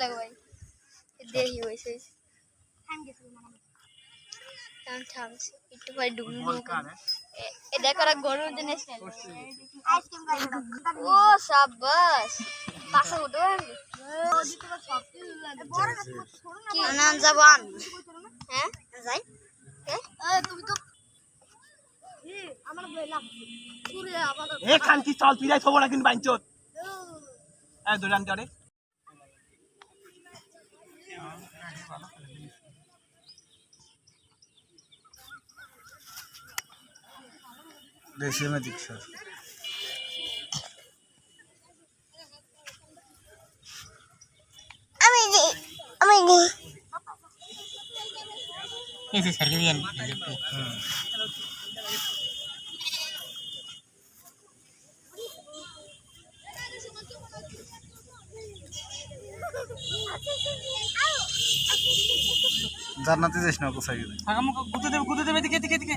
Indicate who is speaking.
Speaker 1: লাগো ভাই দেখি হইছে থাম গেছে থামছে একটু ভাই ডুবলু এ দেখো আর গরম জিনিস আইসক্রিম ও শাবাশ পাশে উঠো কি নাম জবান হ্যাঁ যাই তুমি তো আমার বইলা পুরো আবার
Speaker 2: এ খান কি চল তুই যাই খবর রাখিন বাইনচত এ দোলান করে देसी में दीक्षा
Speaker 3: ऐसे सर्वियन
Speaker 2: জান্নাতে যাস না কোথায় গেলে
Speaker 3: আগামো গুতে দেবে দিকে